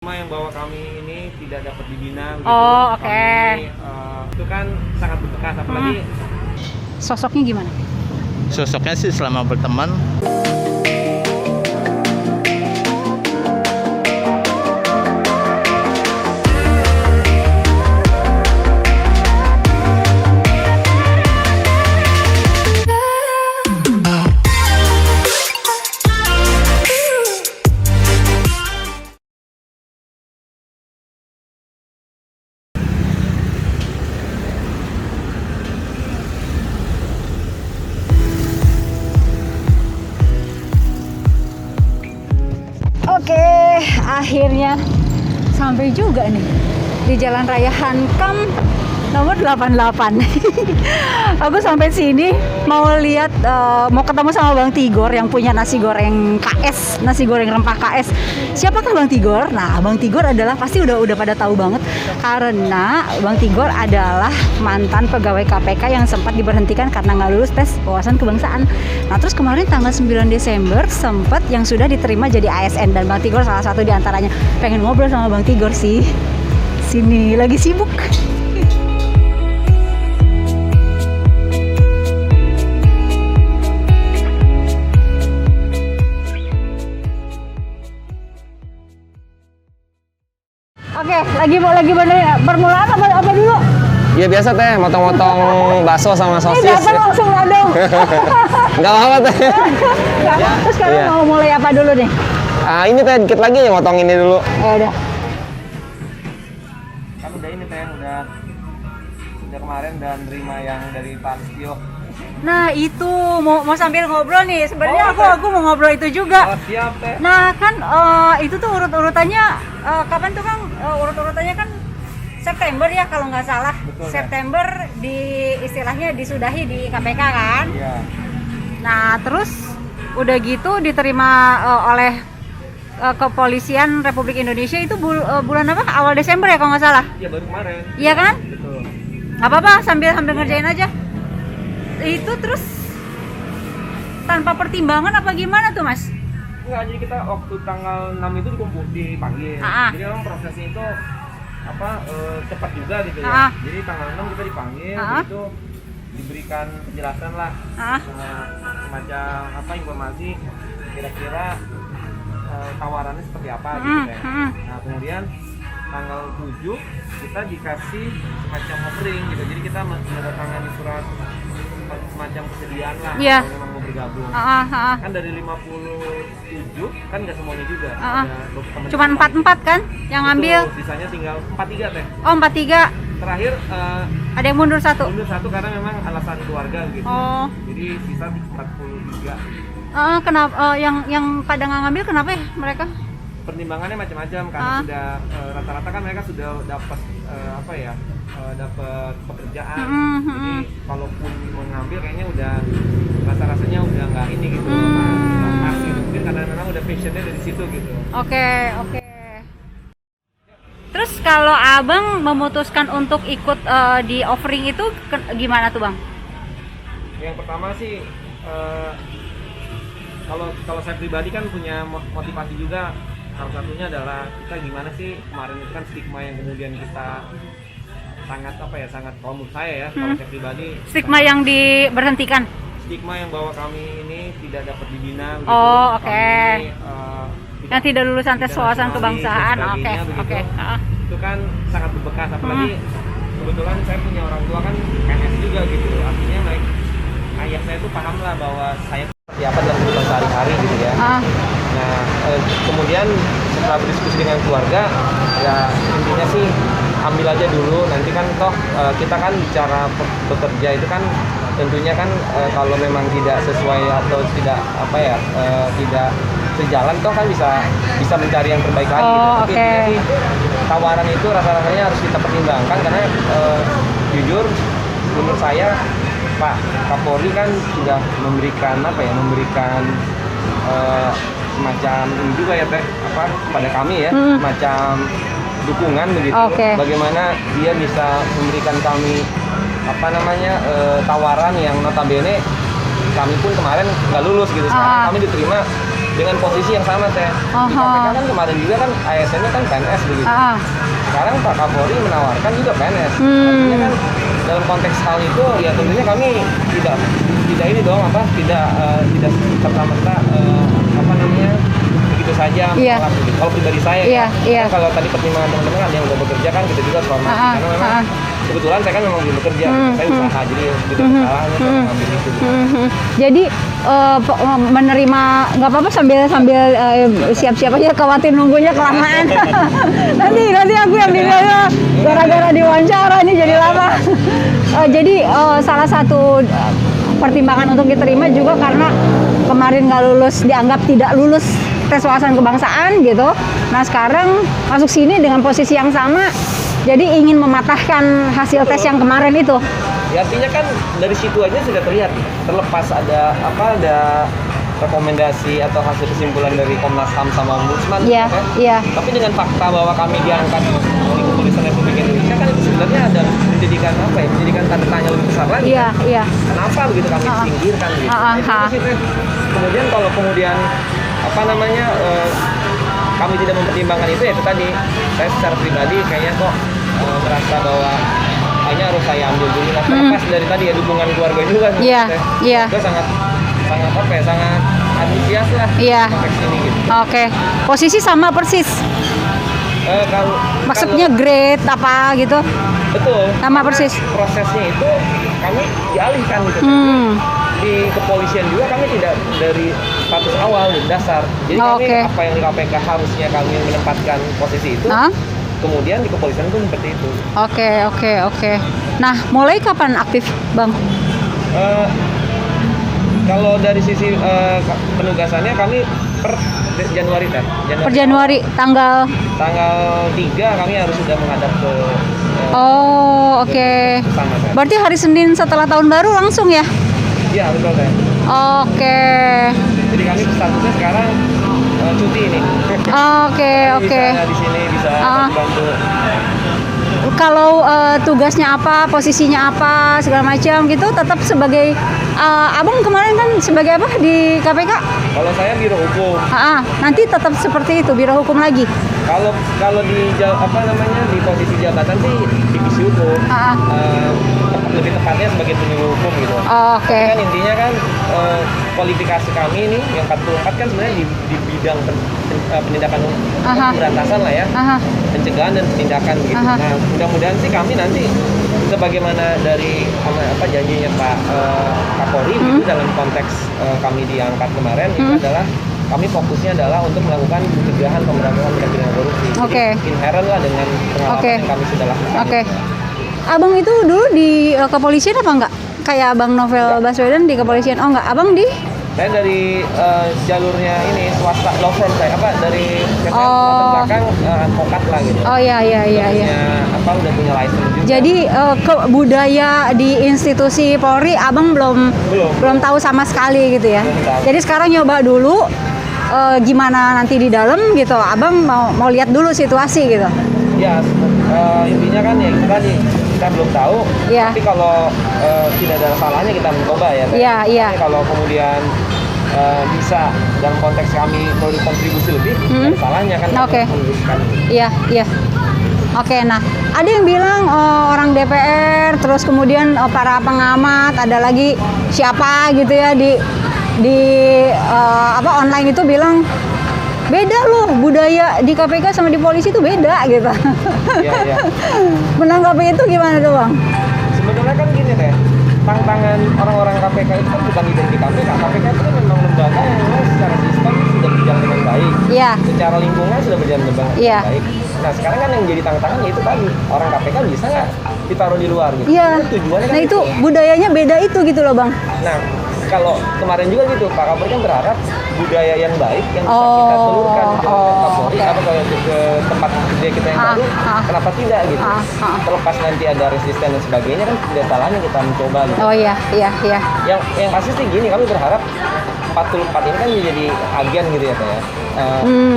Cuma yang bawa kami ini tidak dapat dibina gitu. Oh, oke. Kami itu kan sangat berbekas, apalagi Sosoknya gimana? Sosoknya sih selama berteman Oke, akhirnya sampai juga nih di Jalan Raya Hankam nomor 88. Aku sampai sini mau lihat, mau ketemu sama Bang Tigor yang punya nasi goreng KS, nasi goreng rempah KS. Siapakah Bang Tigor? Nah, Bang Tigor adalah pasti udah pada tahu banget karena Bang Tigor adalah mantan pegawai KPK yang sempat diberhentikan karena nggak lulus tes wawasan kebangsaan. Nah, terus kemarin tanggal 9 Desember sempat yang sudah diterima jadi ASN dan Bang Tigor salah satu di antaranya. Pengen ngobrol sama Bang Tigor sih. Sini lagi sibuk. Oke, lagi permulaan apa dulu? Iya biasa teh, motong-motong bakso sama Ini sosis. datang langsung nodong. Enggak apa-apa teh. Nggak apa. Terus sekarang Iya. mau mulai apa dulu nih? Ini teh dikit lagi ya motong ini dulu. Ya udah. kan udah ini teh udah kemarin dan nerima yang dari Pak Listio. Nah itu mau sambil ngobrol nih. Sebenarnya aku mau ngobrol itu juga. Oh, siap teh. Nah kan itu tuh urut-urutannya kapan tuh Kang? Urut-urutannya kan September ya kalau nggak salah. Betul, ya. September di istilahnya disudahi di KPK kan. Iya. Nah terus udah gitu diterima oleh Kepolisian Republik Indonesia itu bulan apa? Awal Desember ya kalau nggak salah. Iya baru kemarin. Iya kan? Betul. Nggak apa-apa sambil ngerjain aja. Itu terus tanpa pertimbangan apa gimana tuh Mas? Enggak, jadi kita waktu tanggal 6 itu dipanggil. Jadi memang prosesnya itu cepat juga gitu ya. Jadi tanggal 6 kita dipanggil, itu diberikan penjelasan lah, semacam informasi kira-kira tawarannya seperti apa gitu ya. Nah kemudian tanggal 7 kita dikasih semacam offering gitu, jadi kita menandatangani surat semacam kesediaan lah kalau memang mau bergabung. Kan dari 57 kan nggak semuanya juga. Cuma 44 kan yang ngambil? Sisanya tinggal 43 teh. Oh 43. Terakhir Ada yang mundur satu? mundur satu karena memang alasan keluarga gitu. Oh. Jadi sisa 43. Kenapa yang pada nggak ngambil kenapa ya mereka? Pertimbangannya macam-macam karena sudah rata-rata kan mereka sudah dapat dapat pekerjaan. Jadi kalaupun mau ngambil kayaknya udah rasa-rasanya udah nggak ini gitu. Nggak pas gitu. Mungkin karena memang udah passionnya dari situ gitu. Oke. Terus kalau Abang memutuskan untuk ikut di offering itu gimana tuh Bang? Yang pertama sih kalau saya pribadi kan punya motivasi juga. Salah satunya adalah kita gimana sih kemarin itu kan stigma yang kemudian kita sangat kalau menurut saya ya, kalau saya pribadi Stigma yang diberhentikan? Stigma yang bahwa kami ini tidak dapat dibina gitu. Oh, oke. Kami, Yang tidak lulusan tes wawasan kebangsaan. Oke. Itu kan sangat berbekas, apalagi kebetulan saya punya orang tua kan PNS juga gitu. Artinya ayah saya tuh paham lah bahwa saya seperti apa dalam kehidupan sehari-hari gitu ya. Nah, kemudian setelah berdiskusi dengan keluarga, ya intinya sih ambil aja dulu. Nanti kan toh kita kan bicara bekerja itu kan tentunya kan kalau memang tidak sesuai atau tidak tidak sejalan toh kan bisa mencari yang terbaik lagi. Tapi intinya sih tawaran itu rasa-rasanya harus kita pertimbangkan karena jujur menurut saya Pak Kapolri kan sudah memberikan semacam ini juga ya teh kepada kami ya, semacam dukungan begitu. Bagaimana dia bisa memberikan kami tawaran yang notabene kami pun kemarin nggak lulus gitu. Sekarang kami diterima dengan posisi yang sama teh. Di Aha. KPK kan kemarin juga kan ASN-nya kan PNS begitu. Ah, Sekarang Pak Kapolri menawarkan juga PNS. Hmm. Artinya kan dalam konteks hal itu ya tentunya kami tidak ini dong tidak serta-merta apa namanya begitu saja Iya. menolak begitu. Kalau pribadi saya Iya, ya, iya. kan kalau tadi pertimbangan teman-teman kan yang udah bekerja kan kita juga hormati karena memang kebetulan saya kan memang belum bekerja, saya usaha jadi tidak salahnya saya mengambil itu. Gitu. Jadi menerima nggak apa-apa sambil siap-siap aja, khawatir nunggunya kelamaan. nanti aku yang dinilai gara-gara diwawancara ini jadi lama. Jadi salah satu pertimbangan untuk diterima juga karena kemarin nggak lulus, dianggap tidak lulus tes wawasan kebangsaan gitu. Nah sekarang masuk sini dengan posisi yang sama, jadi ingin mematahkan hasil tes yang kemarin itu. Ya, artinya kan dari situ aja sudah terlihat, terlepas ada rekomendasi atau hasil kesimpulan dari Komnas HAM sama Ombudsman. Iya, kan? iya. Tapi dengan fakta bahwa kami diangkat di Kepolisian Republik Indonesia kan itu sebenarnya ada menjadikan tanda tanya lebih besar lagi. Iya, kan? iya. Kenapa begitu kami disingkirkan gitu? Nah, itu sih, Teh. Kemudian kalau kami tidak mempertimbangkan itu tadi, saya secara pribadi kayaknya kok merasa bahwa kayaknya harus saya ambil dulu lah. Terlepas dari tadi ya dukungan keluarga juga. Iya, Teh. iya. Keluarga sangat antusias lah Iya. konteks ini gitu. Oke, posisi sama persis. Maksudnya grade apa gitu? Betul. Sama Karena persis. Prosesnya itu kami dialihkan gitu. Di kepolisian juga kami tidak dari status awal dasar. Jadi kami apa yang di KPK harusnya kami menempatkan posisi itu. Kemudian di kepolisian pun seperti itu. Oke. Nah, mulai kapan aktif, Bang? Kalau dari sisi penugasannya kami per Januari kan. Per Januari tanggal 3 kami harus sudah menghadap ke oke. Sama, kan? Berarti hari Senin setelah tahun baru langsung ya? Iya, betul kan. Oke. Jadi kami statusnya sekarang cuti ini. Oke. Bisa di sini bisa bantu. Kalau tugasnya apa, posisinya apa, segala macam gitu, tetap sebagai abang kemarin kan sebagai apa di KPK? Kalau saya biro hukum. Nanti tetap seperti itu, biro hukum lagi. Kalau di posisi jabatan sih divisi hukum. Lebih tepatnya sebagai penyuluh hukum gitu. Oke. Kan intinya kan kualifikasi kami ini yang 44 kan sebenarnya di bidang penindakan pemberantasan lah ya. Pencegahan dan penindakan gitu. Nah, mudah-mudahan sih kami nanti sebagaimana dari janjinya Pak Kapolri gitu, dalam konteks kami diangkat kemarin itu adalah kami fokusnya adalah untuk melakukan pencegahan pemberantasan tindak pidana korupsi. Oke. Inherent lah dengan pengalaman yang kami sudah lakukan. Oke. Abang itu dulu di kepolisian apa enggak? Kayak Abang Novel Baswedan di kepolisian. Oh enggak, Abang di? Saya dari jalurnya ini swasta law firm saya dari latar belakang advokat lah gitu. Oh iya. Udah punya license juga. Jadi budaya di institusi Polri Abang belum tahu sama sekali gitu ya. Jadi sekarang nyoba dulu gimana nanti di dalam gitu. Abang mau lihat dulu situasi gitu. Ya, intinya kan ya itu tadi kita belum tahu. Iya. Tapi kalau tidak ada salahnya kita mencoba ya. Iya. Tapi kalau kemudian bisa dalam konteks kami berkontribusi lebih, tidak ada salahnya kan. Oke. Meneruskan. Iya. Oke, nah ada yang bilang orang DPR, terus kemudian para pengamat, ada lagi siapa gitu ya di online itu bilang beda loh budaya di KPK sama di polisi itu beda gitu. Iya. Menanggapi itu gimana tuh Bang? Sebenarnya kan gini deh, tantangan orang-orang KPK itu kan bukan identik KPK. KPK itu kan memang lembaga yang secara sistem sudah berjalan dengan baik. Iya. Secara lingkungan sudah berjalan dengan baik. Nah sekarang kan yang jadi tantangan yaitu tadi orang KPK bisa nggak ditaruh di luar gitu. Iya. Tujuannya kan Nah itu budayanya beda itu gitu loh Bang. Nah kalau kemarin juga gitu Pak Kapolri kan berharap budaya yang baik yang bisa kita telurkan ke Kapolri ke tempat kerja kita yang baru, kenapa tidak gitu. Terlepas nanti ada resisten dan sebagainya kan tidak salahnya kita mencoba gitu. Oh iya. Yang pasti sih gini, kami berharap 44 ini kan jadi agen gitu ya Pak ya.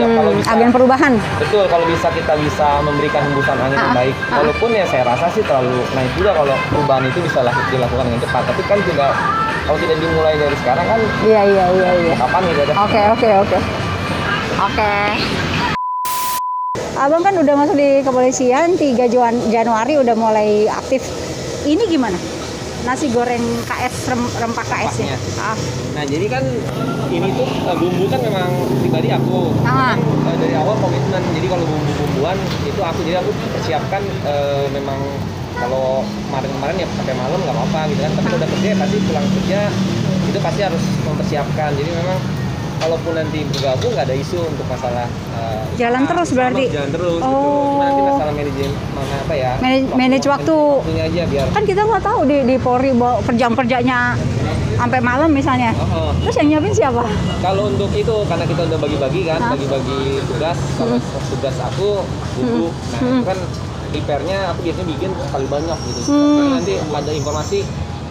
Ya kalau bisa agen perubahan. Betul, kalau kita bisa memberikan hembusan angin yang baik. Walaupun ya saya rasa sih terlalu naik juga kalau perubahan itu bisa dilakukan dengan cepat. Tapi kan juga kalau tidak dimulai dari sekarang kan Iya. kapan gitu ada. Oke. Abang kan udah masuk di kepolisian 3 Januari udah mulai aktif. Ini gimana? Nasi goreng KS rempah KS ya. Rempahnya. Nah jadi kan ini tuh bumbu kan memang pribadi aku. Dari awal komitmen. Jadi kalau bumbu-bumbuan itu aku persiapkan memang kalau kemarin ya sampai malam nggak apa-apa gitu kan. Tapi kalau udah kerja pasti pulang kerja itu pasti harus mempersiapkan. Jadi memang kalaupun nanti bergabung nggak ada isu untuk masalah Jalan terus berarti. Jalan terus gitu. Oh. Cuma nanti masalah manajemen apa ya? Manage waktu. Waktunya aja biar. Kan kita nggak tahu di Polri kerjanya sampai malam misalnya. Terus yang nyiapin siapa? Kalau untuk itu karena kita udah bagi-bagi kan, bagi-bagi tugas. Kalau tugas aku bumbu. Nah itu kan prepare-nya aku biasanya bikin sekali banyak gitu. Tapi nanti ada informasi,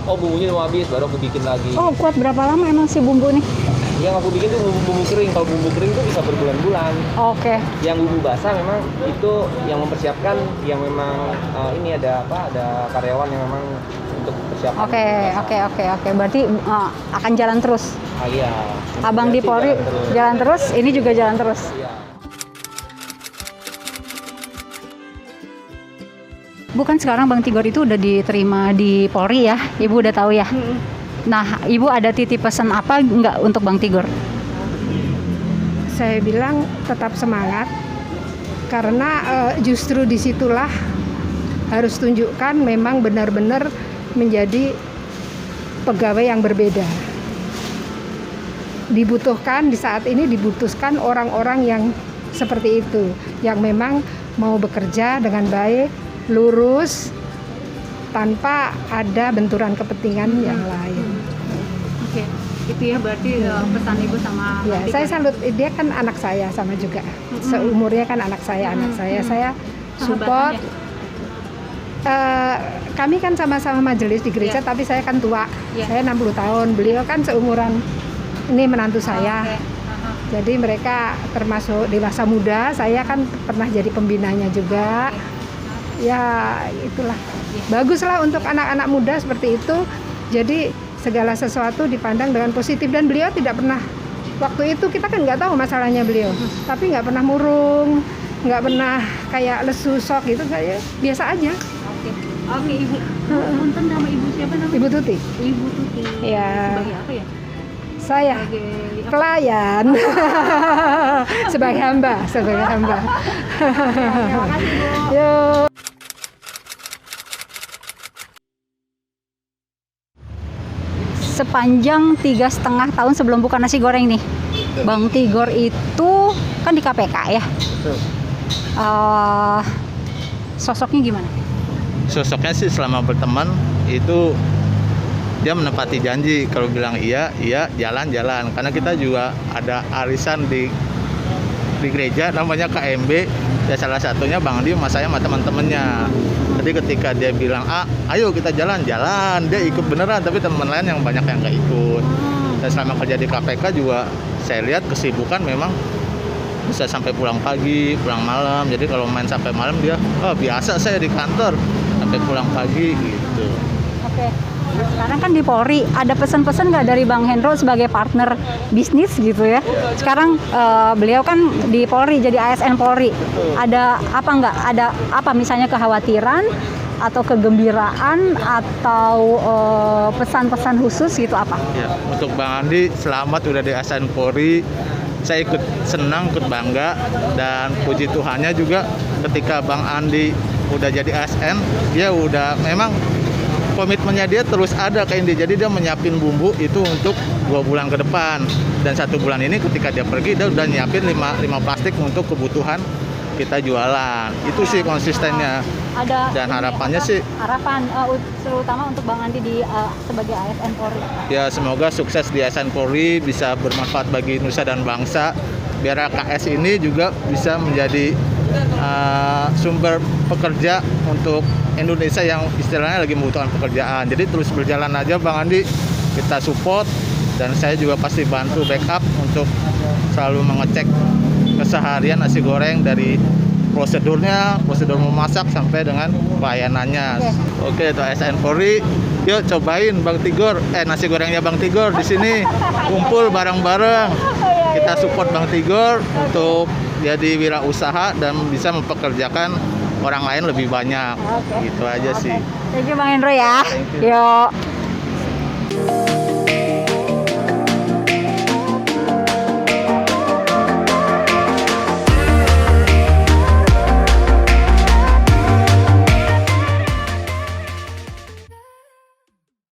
oh bumbunya udah mau habis, baru aku bikin lagi. Oh kuat berapa lama emang si bumbu nih? Yang aku bikin tuh bumbu kering. Kalau bumbu kering tuh bisa berbulan-bulan. Oke. Yang bumbu basah memang itu yang mempersiapkan, yang memang ini ada karyawan yang memang untuk persiapan. Oke. Berarti akan jalan terus. Iya. Abang di Polri jalan terus, ini juga jalan terus. Iya. Bukan sekarang Bang Tigor itu udah diterima di Polri ya, Ibu udah tahu ya. Nah, Ibu ada titip pesan apa nggak untuk Bang Tigor? Saya bilang tetap semangat karena justru disitulah harus tunjukkan memang benar-benar menjadi pegawai yang berbeda. Dibutuhkan di saat ini dibutuhkan orang-orang yang seperti itu, yang memang mau bekerja dengan baik, lurus, tanpa ada benturan kepentingan yang lain. Oke, itu ya berarti pesan Ibu sama Ya, saya salut. Dia kan anak saya sama juga. Seumurnya kan anak saya. Saya support. Kami kan sama-sama majelis di gereja, tapi saya kan tua. Saya 60 tahun. Beliau kan seumuran ini menantu saya. Jadi mereka termasuk dewasa muda. Saya kan pernah jadi pembinanya juga. Ya itulah. Baguslah untuk anak-anak muda seperti itu. Jadi segala sesuatu dipandang dengan positif, dan beliau tidak pernah, waktu itu kita kan nggak tahu masalahnya beliau, tapi nggak pernah murung, nggak pernah kayak lesu sok gitu, kayak biasa aja. Oke, Ibu. Punten nama Ibu siapa namanya? Ibu Tuti. Ibu Tuti. Ya. Sebagai apa ya? Saya pelayan. sebagai hamba. Terima kasih, Bu. Yuk. Sepanjang 3,5 tahun sebelum buka nasi goreng nih, Bang Tigor itu kan di KPK ya. Sosoknya gimana? Sosoknya sih selama berteman itu dia menepati janji. Kalau bilang iya, jalan. Karena kita juga ada arisan di gereja namanya KMB. Ya salah satunya Bang Andi sama saya sama teman-temannya. Jadi ketika dia bilang, ayo kita jalan, dia ikut beneran. Tapi teman lain yang banyak yang nggak ikut. Dan selama kerja di KPK juga saya lihat kesibukan memang bisa sampai pulang pagi, pulang malam. Jadi kalau main sampai malam dia, biasa saya di kantor sampai pulang pagi gitu. Oke. Sekarang kan di Polri, ada pesan-pesan nggak dari Bang Hendro sebagai partner bisnis gitu ya? Sekarang beliau kan di Polri, jadi ASN Polri. Ada apa nggak? Ada apa misalnya kekhawatiran atau kegembiraan atau pesan-pesan khusus gitu apa? Ya, untuk Bang Andi selamat udah di ASN Polri. Saya ikut senang, ikut bangga, dan puji Tuhannya juga ketika Bang Andi udah jadi ASN, dia udah memang komitmennya dia terus ada kayak Indi. Jadi dia menyiapin bumbu itu untuk 2 bulan ke depan, dan 1 bulan ini ketika dia pergi dia udah nyiapin 5 plastik untuk kebutuhan kita jualan. Itu sih konsistennya. Dan harapannya sih harapan terutama untuk Bang Andi di sebagai ASN Polri. Ya semoga sukses di ASN Polri, bisa bermanfaat bagi nusa dan bangsa, biar KS ini juga bisa menjadi sumber pekerja untuk Indonesia yang istilahnya lagi membutuhkan pekerjaan. Jadi terus berjalan aja Bang Andi, kita support, dan saya juga pasti bantu backup untuk selalu mengecek keseharian nasi goreng dari prosedur memasak sampai dengan pelayanannya. Oke, itu ASN Polri, Yuk cobain Bang Tigor, nasi gorengnya Bang Tigor di sini. Kumpul bareng-bareng. Kita support Bang Tigor untuk jadi wirausaha dan bisa mempekerjakan orang lain lebih banyak. Oke. Gitu aja sih. Thank you Bang Hendro ya. Yuk.